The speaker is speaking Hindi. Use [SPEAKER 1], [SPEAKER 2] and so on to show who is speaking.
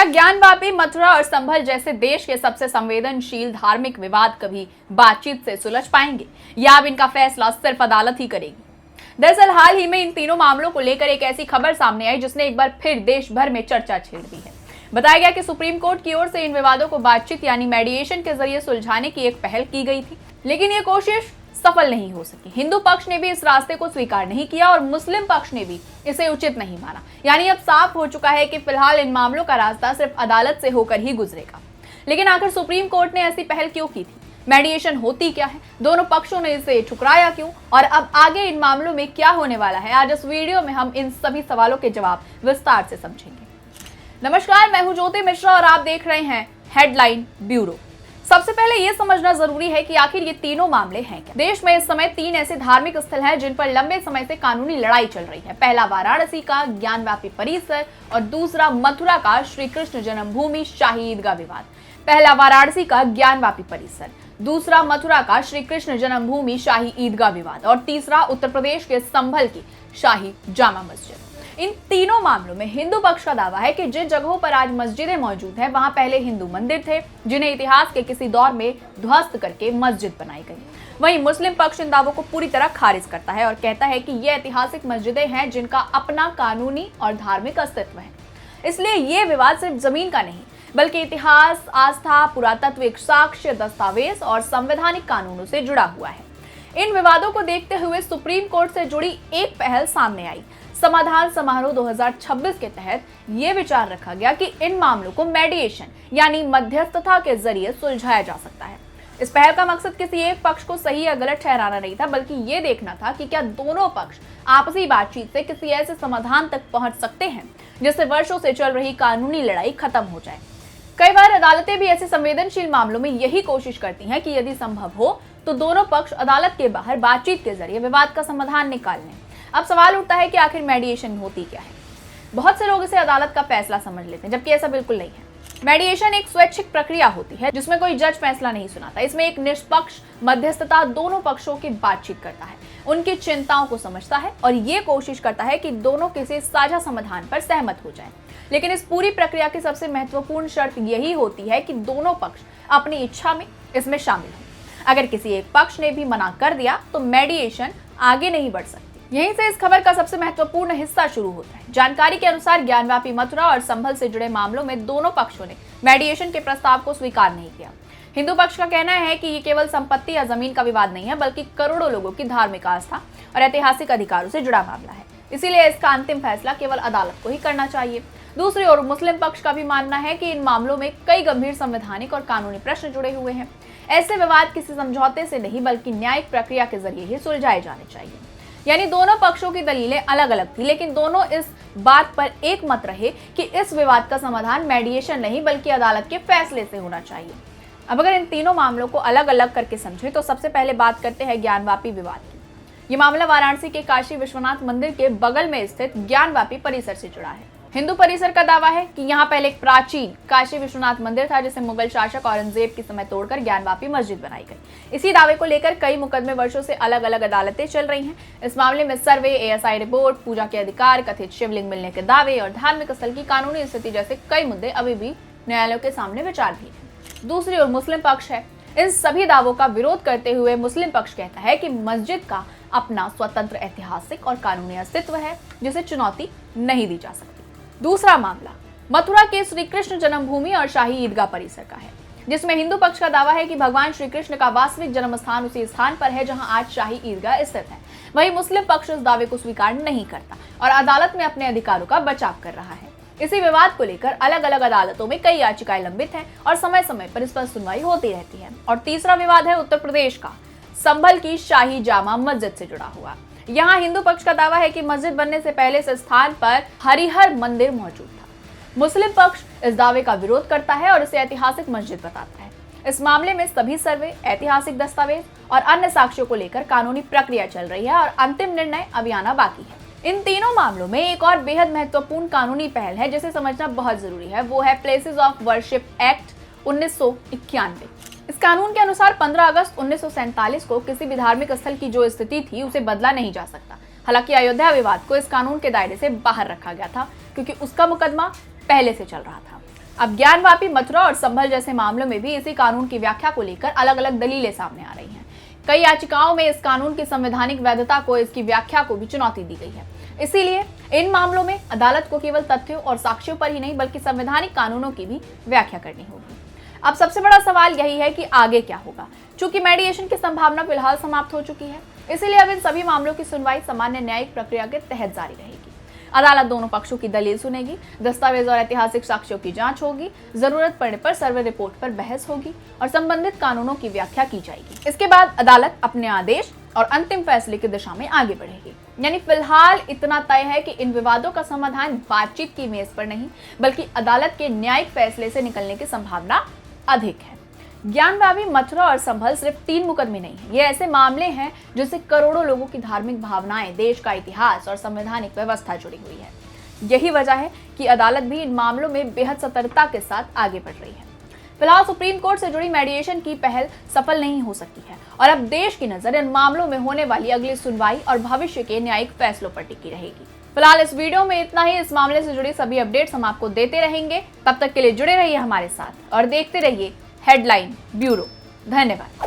[SPEAKER 1] ज्ञानवापी, मथुरा और संभल जैसे देश के सबसे संवेदनशील धार्मिक विवाद कभी बातचीत से सुलझ पाएंगे या अब इनका फैसला सिर्फ अदालत ही करेगी? दरअसल हाल ही में इन तीनों मामलों को लेकर एक ऐसी खबर सामने आई जिसने एक बार फिर देश भर में चर्चा छेड़ दी है। बताया गया कि सुप्रीम कोर्ट की ओर से इन विवादों को बातचीत यानी मेडिएशन के जरिए सुलझाने की एक पहल की गई थी, लेकिन ये कोशिश सफल नहीं हो सकी। हिंदू पक्ष ने भी इस रास्ते को स्वीकार नहीं किया और मुस्लिम पक्ष ने भी इसे उचित नहीं माना। यानी अब साफ हो चुका है कि फिलहाल इन मामलों का रास्ता सिर्फ अदालत से होकर ही गुजरेगा। लेकिन आखिर सुप्रीम कोर्ट ने ऐसी पहल क्यों की थी? मेडिएशन होती क्या है? दोनों पक्षों ने इसे ठुकराया क्यों? और अब आगे इन मामलों में क्या होने वाला है? आज इस वीडियो में हम इन सभी सवालों के जवाब विस्तार से समझेंगे। नमस्कार, मैं हूं ज्योति मिश्रा और आप देख रहे हैं हेडलाइन ब्यूरो। सबसे पहले यह समझना जरूरी है कि आखिर ये तीनों मामले हैं क्या। देश में इस समय 3 ऐसे धार्मिक स्थल हैं जिन पर लंबे समय से कानूनी लड़ाई चल रही है। पहला वाराणसी का ज्ञानवापी परिसर और दूसरा मथुरा का श्री कृष्ण जन्मभूमि शाही ईदगाह विवाद। पहला वाराणसी का ज्ञानवापी परिसर, दूसरा मथुरा का श्री कृष्ण जन्मभूमि शाही ईदगाह विवाद और तीसरा उत्तर प्रदेश के संभल की शाही जामा मस्जिद। इन तीनों मामलों में हिंदू पक्ष का दावा है कि जिन जगहों पर आज मस्जिदें मौजूद हैं वहां पहले हिंदू मंदिर थे जिन्हें इतिहास के किसी दौर में ध्वस्त करके मस्जिद बनाई गई। वहीं मुस्लिम पक्ष इन दावों को पूरी तरह खारिज करता है और कहता है कि ये ऐतिहासिक मस्जिदें हैं जिनका अपना कानूनी और धार्मिक अस्तित्व है। इसलिए ये विवाद सिर्फ जमीन का नहीं बल्कि इतिहास, आस्था, पुरातत्विक साक्ष्य, दस्तावेज और संवैधानिक कानूनों से जुड़ा हुआ है। इन विवादों को देखते हुए सुप्रीम कोर्ट से जुड़ी एक पहल सामने आई। समाधान समारोह 2026 के तहत ये विचार रखा गया कि इन मामलों को मेडिएशन यानी मध्यस्थता के जरिए सुलझाया जा सकता है। इस पहल का मकसद किसी एक पक्ष को सही या गलत ठहराना नहीं था बल्कि ये देखना था कि क्या दोनों पक्ष आपसी बातचीत से किसी ऐसे समाधान तक पहुंच सकते हैं जिससे वर्षों से चल रही कानूनी लड़ाई खत्म हो जाए। कई बार अदालतें भी ऐसे संवेदनशील मामलों में यही कोशिश करती हैं कि यदि संभव हो तो दोनों पक्ष अदालत के बाहर बातचीत के जरिए विवाद का समाधान निकाल लें। अब सवाल उठता है कि आखिर मेडिएशन होती क्या है? बहुत से लोग इसे अदालत का फैसला समझ लेते हैं, जबकि ऐसा बिल्कुल नहीं है। मेडिएशन एक स्वैच्छिक प्रक्रिया होती है जिसमें कोई जज फैसला नहीं सुनाता। इसमें एक निष्पक्ष मध्यस्थता दोनों पक्षों की बातचीत करता है, उनकी चिंताओं को समझता है और ये कोशिश करता है कि दोनों किसी साझा समाधान पर सहमत हो जाएं। लेकिन इस पूरी प्रक्रिया की सबसे महत्वपूर्ण शर्त यही होती है कि दोनों पक्ष अपनी इच्छा में इसमें शामिल हों। अगर किसी एक पक्ष ने भी मना कर दिया तो मेडिएशन आगे नहीं बढ़ सकती। यहीं से इस खबर का सबसे महत्वपूर्ण हिस्सा शुरू होता है। जानकारी के अनुसार ज्ञानवापी, मथुरा और संभल से जुड़े मामलों में दोनों पक्षों ने मेडिएशन के प्रस्ताव को स्वीकार नहीं किया। हिंदू पक्ष का कहना है कि ये केवल संपत्ति या जमीन का विवाद नहीं है बल्कि करोड़ों लोगों की धार्मिक आस्था और ऐतिहासिक अधिकारों से जुड़ा मामला है। इसीलिए इसका अंतिम फैसला केवल अदालत को ही करना चाहिए। दूसरी ओर मुस्लिम पक्ष का भी मानना है कि इन मामलों में कई गंभीर संवैधानिक और कानूनी प्रश्न जुड़े हुए हैं। ऐसे विवाद किसी समझौते से नहीं बल्कि न्यायिक प्रक्रिया के जरिए ही सुलझाए जाने चाहिए। यानी दोनों पक्षों की दलीलें अलग अलग थी लेकिन दोनों इस बात पर एक मत रहे कि इस विवाद का समाधान मेडिएशन नहीं बल्कि अदालत के फैसले से होना चाहिए। अब अगर इन तीनों मामलों को अलग अलग करके समझें तो सबसे पहले बात करते हैं ज्ञानवापी विवाद की। ये मामला वाराणसी के काशी विश्वनाथ मंदिर के बगल में स्थित ज्ञानवापी परिसर से जुड़ा है। हिंदू परिसर का दावा है कि यहाँ पहले एक प्राचीन काशी विश्वनाथ मंदिर था जिसे मुगल शासक औरंगजेब के समय तोड़कर ज्ञानवापी मस्जिद बनाई गई। इसी दावे को लेकर कई मुकदमे वर्षों से अलग अलग अदालतें चल रही हैं। इस मामले में सर्वे, एएसआई रिपोर्ट, पूजा के अधिकार, कथित शिवलिंग मिलने के दावे और धार्मिक स्थल की कानूनी स्थिति जैसे कई मुद्दे अभी भी न्यायालयों के सामने विचाराधीन हैं। दूसरी ओर मुस्लिम पक्ष है। इन सभी दावों का विरोध करते हुए मुस्लिम पक्ष कहता है कि मस्जिद का अपना स्वतंत्र ऐतिहासिक और कानूनी अस्तित्व है जिसे चुनौती नहीं दी जा सकती। दूसरा मामला मथुरा के श्री कृष्ण जन्मभूमि और शाही ईदगाह परिसर का है, जिसमें हिंदू पक्ष का दावा है कि भगवान श्री कृष्ण का वास्तविक जन्म स्थान उसी स्थान पर है जहां आज शाही ईदगाह स्थित है। वहीं मुस्लिम पक्ष इस दावे को स्वीकार नहीं करता और अदालत में अपने अधिकारों का बचाव कर रहा है। इसी विवाद को लेकर अलग अलग अदालतों में कई याचिकाएं लंबित हैं और समय समय पर इस पर सुनवाई होती रहती है। और तीसरा विवाद है उत्तर प्रदेश का संभल की शाही जामा मस्जिद से जुड़ा हुआ। यहाँ हिंदू पक्ष का दावा है कि मस्जिद बनने से पहले इस स्थान पर हरिहर मंदिर मौजूद था। मुस्लिम पक्ष इस दावे का विरोध करता है और इसे ऐतिहासिक मस्जिद बताता है। इस मामले में सभी सर्वे, ऐतिहासिक दस्तावेज और अन्य साक्ष्यों को लेकर कानूनी प्रक्रिया चल रही है और अंतिम निर्णय अभी आना बाकी है। इन तीनों मामलों में एक और बेहद महत्वपूर्ण कानूनी पहल है जिसे समझना बहुत जरूरी है। वो है प्लेसेस ऑफ वर्शिप एक्ट 1991। इस कानून के अनुसार 15 अगस्त 1947 को किसी भी धार्मिक स्थल की जो स्थिति थी उसे बदला नहीं जा सकता। हालांकि अयोध्या विवाद को इस कानून के दायरे से बाहर रखा गया था क्योंकि उसका मुकदमा पहले से चल रहा था। अब ज्ञानवापी, मथुरा और संभल जैसे मामलों में भी इसी कानून की व्याख्या को लेकर अलग अलग दलीलें सामने आ रही हैं। कई याचिकाओं में इस कानून की संवैधानिक वैधता को, इसकी व्याख्या को भी चुनौती दी गई है। इसीलिए इन मामलों में अदालत को केवल तथ्यों और साक्ष्यों पर ही नहीं बल्कि संवैधानिक कानूनों की भी व्याख्या करनी होगी। अब सबसे बड़ा सवाल यही है कि आगे क्या होगा। चूंकि मेडिएशन की संभावना फिलहाल समाप्त हो चुकी है, इसीलिए अब इन सभी मामलों की सुनवाई सामान्य न्यायिक प्रक्रिया के तहत जारी रहेगी। अदालत दोनों पक्षों की दलील सुनेगी, दस्तावेज और ऐतिहासिक साक्ष्यों की जांच होगी, जरूरत पड़ने पर सर्वे रिपोर्ट पर बहस होगी और संबंधित कानूनों की व्याख्या की जाएगी। इसके बाद अदालत अपने आदेश और अंतिम फैसले की दिशा में आगे बढ़ेगी। यानी फिलहाल इतना तय है कि इन विवादों का समाधान बातचीत की मेज पर नहीं बल्कि अदालत के न्यायिक फैसले से निकलने की संभावना अधिक है। ज्ञानवापी, मथुरा और संभल सिर्फ 3 मुकदमे नहीं है, ये ऐसे मामले हैं जिससे करोड़ों लोगों की धार्मिक भावनाएं, देश का इतिहास और संवैधानिक व्यवस्था जुड़ी हुई है। यही वजह है कि अदालत भी इन मामलों में बेहद सतर्कता के साथ आगे बढ़ रही है। फिलहाल सुप्रीम कोर्ट से जुड़ी मेडिएशन की पहल सफल नहीं हो सकी है और अब देश की नजर इन मामलों में होने वाली अगली सुनवाई और भविष्य के न्यायिक फैसलों पर टिकी रहेगी। फिलहाल इस वीडियो में इतना ही। इस मामले से जुड़ी सभी अपडेट्स हम आपको देते रहेंगे। तब तक के लिए जुड़े रहिए हमारे साथ और देखते रहिए हेडलाइन ब्यूरो। धन्यवाद।